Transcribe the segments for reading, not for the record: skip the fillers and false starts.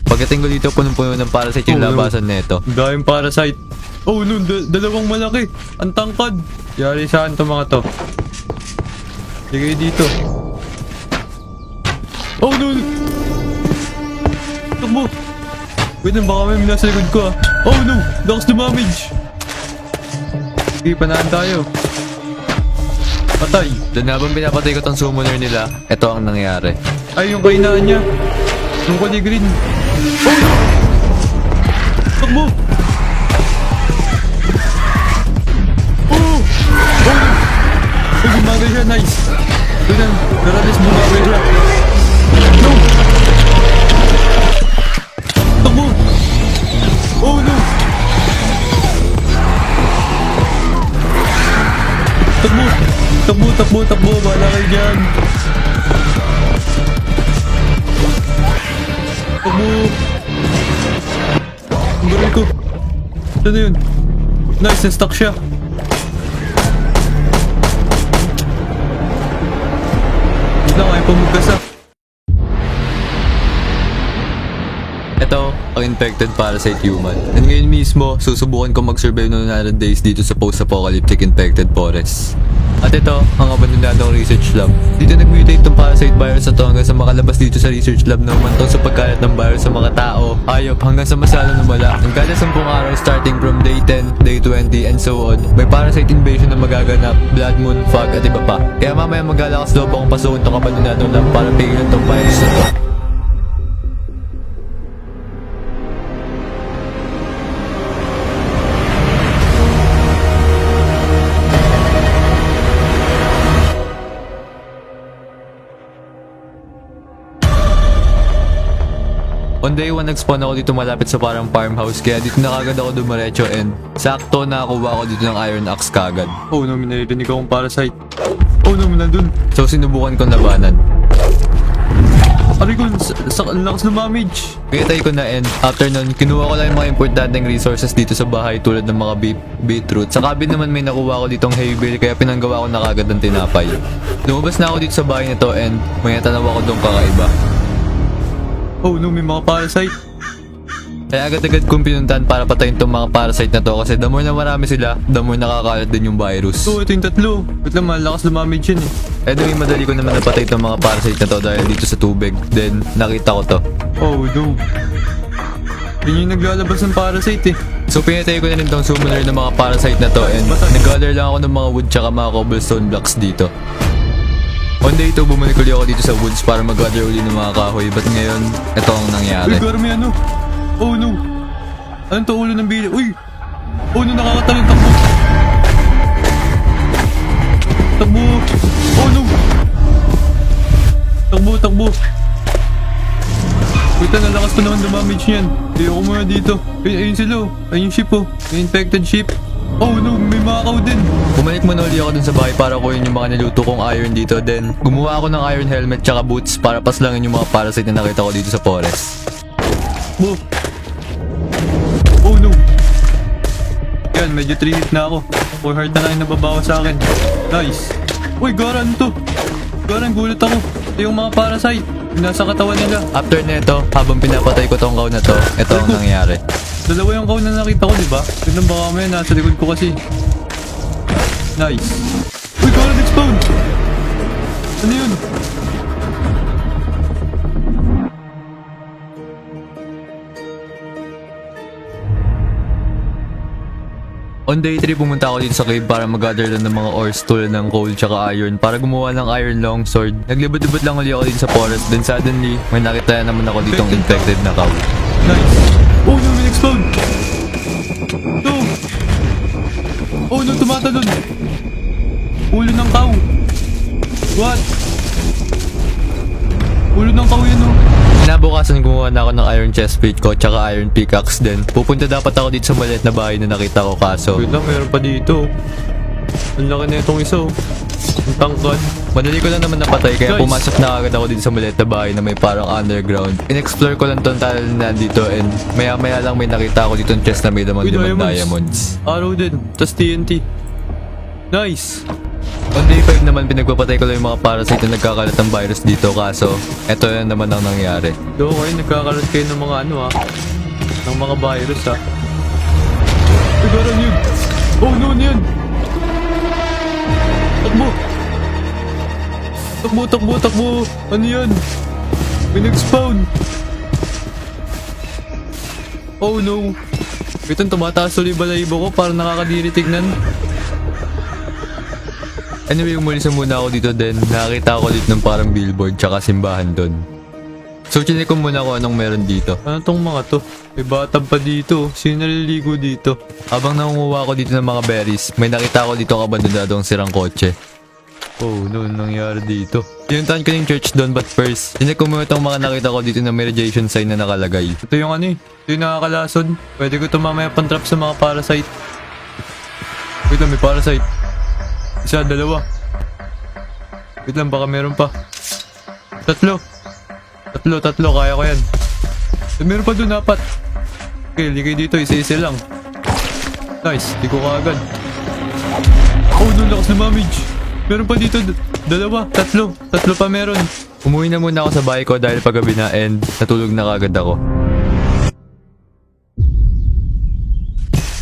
Pagdating ko dito, punong-puno ng parasite yung Oh, no. labasan nito. Dahil parasite. Oh no, dalawang malaki. Ang tangkad. Yari saan to mga to? Hindi kayo dito. Oh no! Takbo! Wait lang, baka may nasa likod ko ah. Oh no! Lakas damage! Sige, panahan tayo. Patay. Doon habang pinapatay ko tong summoner nila, ito ang nangyari. Ay, yung kainaan niya. Yung kulay green. Oh! Takbo! Oh! Oh! Oh, gumagay siya. Nice. Doon lang. Naralis, gumagay siya. No! Takbo! Oh no! Takbo! Takbo, takbo, takbo. Bahala kayo dyan. Takbo! Ang baril ko. Saan na yun? Nice, na-stuck siya. Hindi lang, ayaw pa magkasa. Ito, ang infected parasite human. And ngayon mismo, susubukan ko mag-survive ng 100 days dito sa post-apocalyptic infected forest. At ito, ang abandonadong research lab. Dito nag-mutate itong parasite virus na to hanggang sa makalabas dito sa research lab na umantong sa pagkalat ng virus sa mga tao, hayop, hanggang sa masala lumala. Ang kada 10 araw starting from day 10, day 20, and so on, may parasite invasion na magaganap, blood moon, fog, at iba pa. Kaya mamaya maglalakas loob akong pasukin itong abandonadong lab para pigilan itong virus na to. On day 1, nag-spawn ako dito malapit sa parang farmhouse, kaya dito na kagad ako dumiretso and sakto nakakuha ako dito ng iron axe kagad. Oh no, may naririnig akong parasite. Oh no, nandun. So sinubukan kong labanan. Aray ko, ang lakas ng damage. Pinatay ko na and after nun, kinuha ko lang yung mga importanteng resources dito sa bahay tulad ng mga beetroot. Sa cabin naman may nakuha ko ditong hay bale kaya pinanggawa ko na kagad ng tinapay. Lumabas na ako dito sa bahay nito and may natanaw ako doon kakaiba. Oh no, may mga parasite. Kaya agad-agad kong pinuntahan para patayin tong mga parasite na to kasi the more na marami sila, the more nakakalat din yung virus. So, ito yung tatlo. Wait lang, malakas na damage yun eh. Anyway, madali ko naman napatay itong mga parasite na to dahil dito sa tubig. Then, nakita ko to. Oh no. Yun yung naglalabas ng parasite eh. So, pinatay ko na rin tong summoner ng mga parasite na to and nag-gather lang ako ng mga wood tsaka mga cobblestone blocks dito. On day 2, bumalik ulit ako dito sa woods para mag-gather ulit ng mga kahoy. But ngayon, ito ang nangyari. Uy, Gar, may ano? Oh no. Anong to ulo ng bili? Uy! Oh no, nakakatalon. Takbo! Takbo! Oh no! Takbo, takbo! Wait na, nalakas pa naman damage niyan. Ayoko muna dito. Ayun sila oh. Ayun yung ship oh. May infected ship. Oh no, may makaw din. Bumalik muna ulit ako dun sa bahay para kunin yung mga niluto kong iron dito. Then, gumawa ako ng iron helmet tsaka boots para paslangin yung mga parasite na nakita ko dito sa forest. Oh. Oh no. Yan, medyo 3 hit na ako. 4 heart na lang yung nababawa sa akin. Nice. Uy, Garan to. Garan, gulat ako. Ito yung mga parasite. Yung nasa katawan nila. After neto, habang pinapatay ko tong cow na to, ito ang nangyari. Dalawa yung kaw na nakita ko, diba? Yun ang baka may nasa likod ko kasi. Nice. Uy, Garan, explode! Ano yun? On day 3, pumunta ako dito sa cave para mag-gather lang ng mga ores tulad ng coal tsaka iron para gumawa ng iron longsword. Naglibot-libot lang ulit ako dito sa forest, then suddenly, may nakita naman ako ditong infected na cow. Nice. Oh no, may explode! No! Oh no, tumatalon! Ulo ng cow! What? Ulo ng cow yan oh! Kinabukasan gumawa na ako ng iron chestplate ko tsaka iron pickaxe din. Pupunta dapat ako dito sa maliit na bahay na nakita ko kaso Wait lang, meron pa dito. Ang laki na itong isa oh. Ang tangkad. madali ko lang naman napatay kaya Guys. pumasok na agad ako dito sa maliit na bahay na may parang underground. In-explore ko lang tong tunnel na dito and maya-maya lang may nakita ako dito ng chest na may laman Uy, limang diamonds. Arrow din. Tas TNT. Nice. On day 5 naman, pinagpapatay ko lang yung mga parasite na nagkakalat ng virus dito. Kaso, eto yan naman ang nangyari. Do kayo, nagkakalat kayo ng mga ano ha. Ng mga virus ha. Ay, garan yun. Oh no, ano yun? Takbo! Takbo, takbo, takbo! Ano yan? May nag-spawn! Oh no! Ito, tumataas ulit balahibo ko para nakakadiri tignan. Anyway, umalis na muna ako dito din. Nakakita ako dito ng parang billboard tsaka simbahan doon. So, chinek ko muna kung anong meron dito. Ano tong mga to? May batang pa dito. Sino naliligo dito? Habang nangunguha ako dito ng mga berries, may nakita ako dito ang abandonadong sirang kotse. Oh no, nangyari dito? Pinuntahan ko yung church doon, but first, chinek ko muna itong mga nakita ko dito na may radiation sign na nakalagay. Ito yung ano eh. Ito yung nakakalason. Pwede ko ito mamaya pantrap sa mga parasite. Wait lang, may parasite. Isa, dalawa. Wait lang, baka meron pa. Tatlo, kaya ko yan. Eh, meron pa dun, apat. Okay, ligay dito, isa-isa lang. Nice, di ko kaagad. Oh no, lakas na damage. Meron pa dito, dalawa, tatlo pa meron. Umuwi na muna ako sa bahay ko dahil paggabi na and natulog na kagad ako.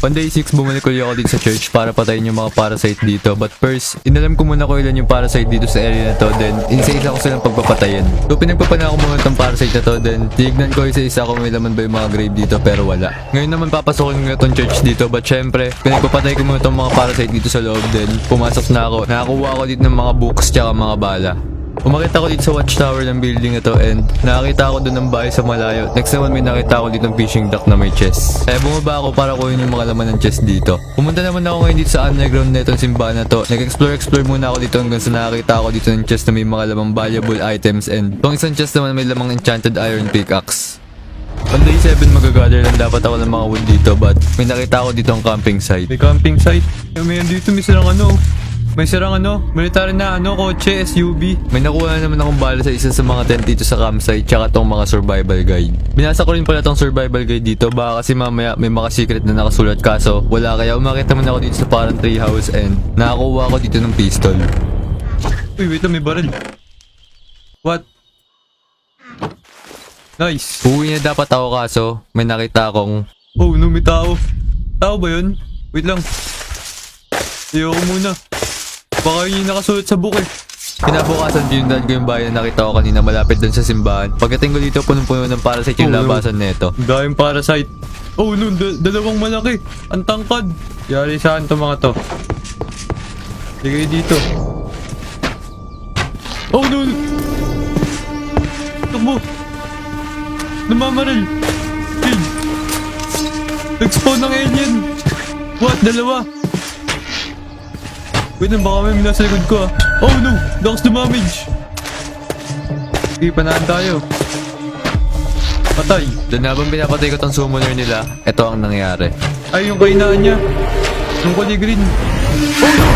On day 6, bumalik ulit ako dito sa church para patayin yung mga parasite dito. But first, inalam ko muna kung ilan yung parasite dito sa area na to. Then, isa-isa ko silang pagpapatayin. So, pinagpapana ko muna itong parasite na to. Then, tinignan ko isa-isa kung may laman ba yung mga grave dito pero wala. Ngayon naman papasokin ko itong church dito. But syempre, pinagpapatay ko muna itong mga parasite dito sa loob. Then, pumasok na ako. Nakakuha ako dito ng mga books tsaka mga bala. Umakit ako dito sa watchtower ng building na to and nakakita ako doon ng bahay sa malayo. Next naman may nakita ako dito ng fishing dock na may chest. Kaya bumaba ako para kunin yung mga laman ng chest dito. Pumunta naman ako ngayon dito sa underground na itong simbahan na to. Nag-explore muna ako dito hanggang sa nakakita ako dito ng chest na may mga lamang valuable items and itong isang chest naman may lamang enchanted iron pickaxe. On day 7 magagather lang dapat ako ng mga wood dito but may nakita ako dito ang camping site. May camping site. May dito, may silang ano. May sirang ano, military na ano, kotse, SUV. May nakuha na naman akong bala sa isa sa mga tent dito sa campsite tsaka tong mga survival guide. Binasa ko rin pala tong survival guide dito baka kasi mamaya may mga secret na nakasulat kaso wala kaya umakit naman ako dito sa parang tree house and nakakuha ako dito ng pistol. Uy, wait lang, may baril. What? Nice. Uwi na dapat ako kaso may nakita akong Oh no, may tao. Tao ba yun? Wait lang. Ayoko muna. Baka yun yung nakasulat sa book eh. kinabukasan tinundan ko yung bahay na nakita ko kanina malapit dun sa simbahan. Pagdating ko dito punong-puno ng parasite yung Oh, no. labasan nito. Ang daming parasite. Oh no, dalawang malaki. Ang tangkad. Yari saan to mga to? Ligay dito. Oh no! Takbo! Namamaril! Hey! Nag-spawn ng alien! What? Dalawa! Wait lang, baka may nasa likod ko ah. Oh no! Lakas na damage! Sige, panahan tayo. Patay! Doon habang pinapatay ko tong summoner nila, ito ang nangyari. Ay, yung kainaan niya. Yung kulay green. Oh no!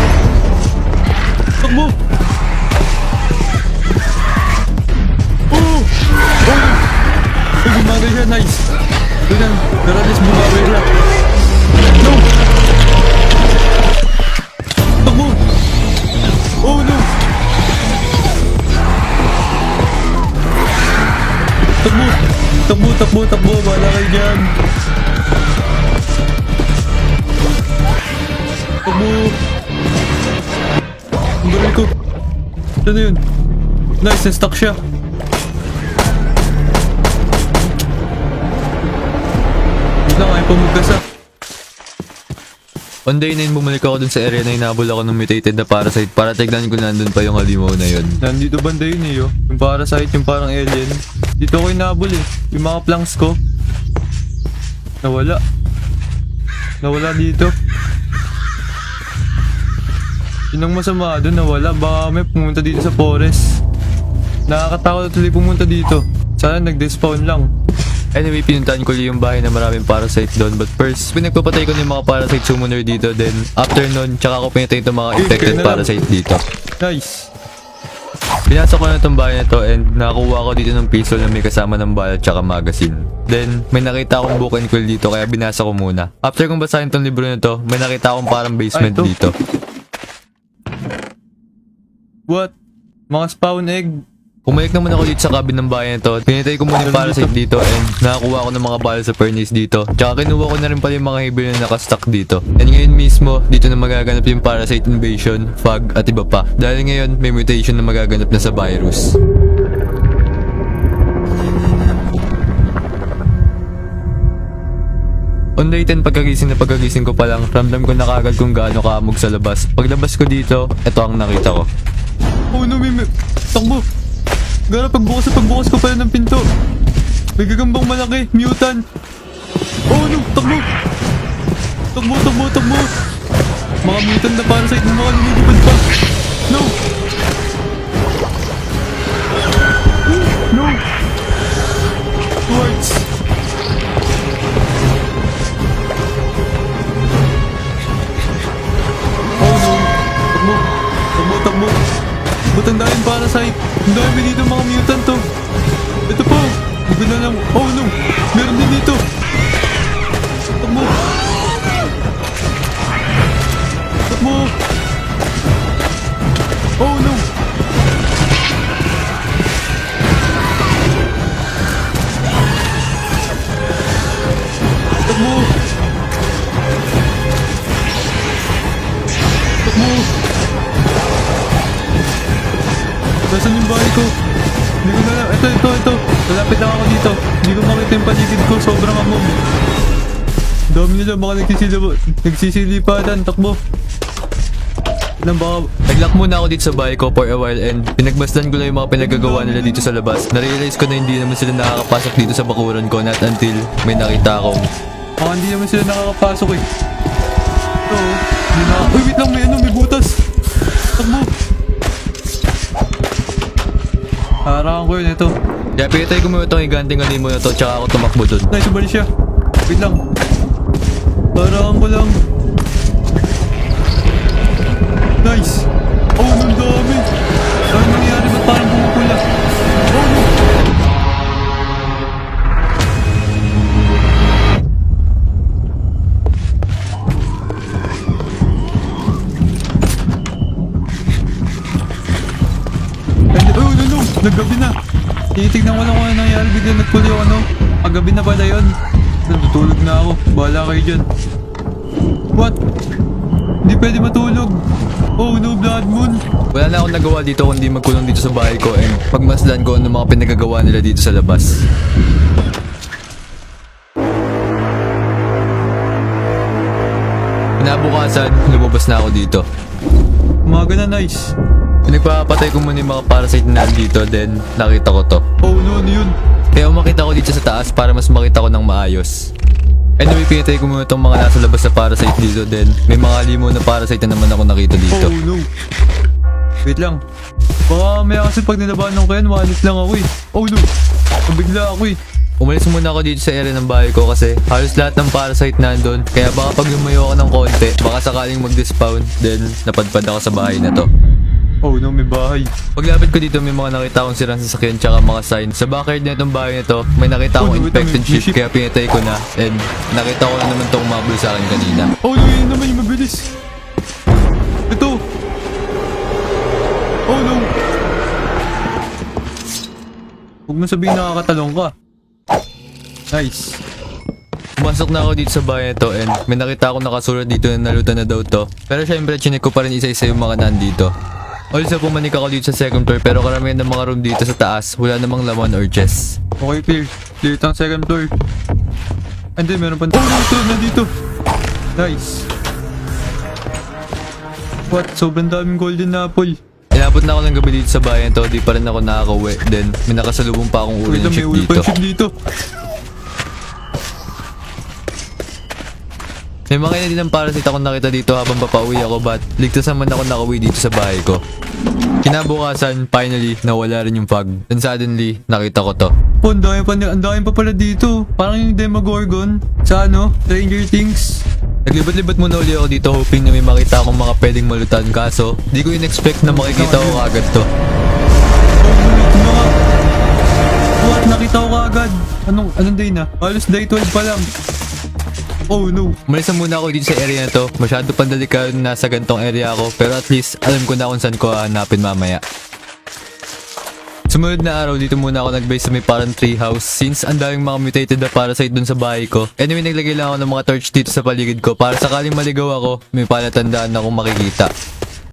Takbo! Oh! Oh no! Ay, bumagay siya. Nice! Doon lang. Daralis bumagay siya. No! Takbo! Oh no! Takbo! Takbo, takbo, takbo. Bahala kayo dyan. Takbo! Ang baril ko. Ano yun? Nice, na-stuck siya. Wait lang, ayaw pa magkasa. On day 9, bumalik ako dun sa area na hinabol ako ng mutated na parasite para tignan ko nandun pa yung halimaw na yun. Nandito banda yun eh, oh. Yung parasite, yung parang alien. Dito ko inabol eh. Yung mga planks ko. Nawala. Nawala dito. Yun ang masama doon, nawala. Baka may pumunta dito sa forest. Nakakatakot na tuloy pumunta dito. Sana nag-despawn lang. Anyway, pinuntahan ko yung bahay na maraming parasite doon. But first, pinagpapatay ko ng mga parasite summoner dito. Then, after nun, tsaka ko pinatay itong mga infected kaya na lang. parasite dito. Nice. Pinasok ko na itong bahay na to and nakakuha ko dito ng pistol na may kasama ng bala tsaka magazine. Then, may nakita akong book and quill dito kaya binasa ko muna. After kong basahin itong libro na to, may nakita akong parang basement Ay, ito. dito. What? Mga spawn egg. Pumalik naman ako dito sa cabin ng bayan na to. Pinitay ko muna yung parasite dito and nakakuha ko ng mga bala sa furnace dito. Tsaka kinuha ko na rin pala yung mga heavy na nakastock dito. And ngayon mismo, dito na magaganap yung parasite invasion, fog at iba pa. Dahil ngayon, may mutation na magaganap na sa virus. On day 10 pagkagising ko pa lang, ramdam ko na kagad kung gaano kaamog sa labas. Paglabas ko dito, ito ang nakita ko. Oh no, may... Takbo! Gara, pagbukas ko pala ng pinto. May gagambang malaki, mutant. Oh no, takbo! Takbo! Mga mutant na parasite na mga lumilipad pa. No! No! Quartz! Oh no! Takbo! Ba't ang daming parasite? Ang dami dito mga mutant to. Ito po! Hindi na lang. Oh no! Meron din dito! Takbo! Oh no! Takbo! Nasaan yung bahay ko? Hindi ko na lang. Ito. Malapit lang ako dito. Hindi ko makita yung paligid ko. Sobrang amog. Dami nila. Baka nagsisilipatan. Takbo. Ilan baka... Naglock muna ako dito sa bahay ko for a while and pinagmasdan ko lang yung mga pinagagawa nila dito sa labas. Narealize ko na hindi naman sila nakakapasok dito sa bakuran ko not until may nakita akong... Hindi naman sila nakakapasok eh. Ito. Hindi na... Uy, wait lang. May butas. Takbo. Harangan ko yun ito. Kaya pinatay ko muna itong higanting animo na to tsaka ako tumakbo dun. Nice, bali siya. Wait lang. Harangan ko lang. Nice. Oh, ang dami. Ano nangyari? Ba't parang pumupula? Oh, no. No. Naggabi na. Tinitignan ko lang kung ano nangyari. Bigla nagpuli ako, ano. Paggabi na pala yun. Natutulog na ako. Bahala kayo dyan. What? Hindi pwede matulog. Oh no, blood moon. Wala na akong nagawa dito kundi magkulong dito sa bahay ko and pagmasdan ko ano mga pinagagawa nila dito sa labas. Kinabukasan, lumabas na ako dito. Umaga na, nice. Pinagpapatay ko muna yung mga parasite na dito then nakita ko to. Oh no, ano yun? Kaya umakita ko dito sa taas para mas makita ko ng maayos. Anyway, pinatay ko muna itong mga nasa labas na parasite dito then may mga limo na parasite na naman ako nakita dito. Oh no. Wait lang. Baka maya kasi pag nilabanan ko yan, walit lang ako eh. Oh no. Pabigla ako eh. Umalis muna ako dito sa area ng bahay ko kasi halos lahat ng parasite nandun. Kaya baka pag lumayo ako ng konti, baka sakaling mag-despawn, then napadpad ako sa bahay na to. Oh no, may bahay. Paglapit ko dito may mga nakita akong sirang sasakyan tsaka mga sign. Sa backyard na itong bahay na to, may nakita akong Oh, no, infected wait, sheep kaya pinatay ko na. And nakita ko na naman itong mabul sa akin kanina. Oh no, yun naman yung mabilis. Ito. Oh no. Huwag mo sabihin nakakatalong ka. Nice. Pumasok na ako dito sa bahay na to and may nakita akong nakasulat dito na nalutan na daw to. Pero syempre chinek ko pa rin isa-isa yung mga nandito. Also pumanik ako dito sa second floor pero karamihan ng mga room dito sa taas wala namang laman or chest. Okay, clear. Clear itong second floor. Hindi, meron pa. Oh, ito, nandito. Nice. What? Sobrang daming golden apple. Inabot na ako ng gabi dito sa bahay na to, di pa rin ako nakakauwi. Then may nakasalubong pa akong uri Wait ng lang, may ship ulpan dito. ship dito. May mga din ng parasite akong nakita dito habang papauwi ako but ligtas naman ako nakauwi dito sa bahay ko. Kinabukasan, finally, nawala rin yung fog. And suddenly, nakita ko to. Oh, ang dami pa pala dito. Parang yung Demogorgon sa ano, Stranger Things. Naglibat-libat muna uli ako dito hoping na may makita akong mga pwedeng malutan kaso di ko in-expect na makikita ko agad to. Oh, mga... What? Nakita ko kaagad. Anong day na? Halos day 12 pa lang. Oh no! Umalis na muna ako dito sa area na to. Masyado pang delikado na nasa gantong area ako. Pero at least alam ko na kung saan ko hahanapin mamaya. Sumunod na araw dito muna ako nag-base sa may parang treehouse since ang daming mga mutated na parasite dun sa bahay ko. Anyway, naglagay lang ako ng mga torch dito sa paligid ko para sakaling maligaw ako, may palatandaan akong makikita.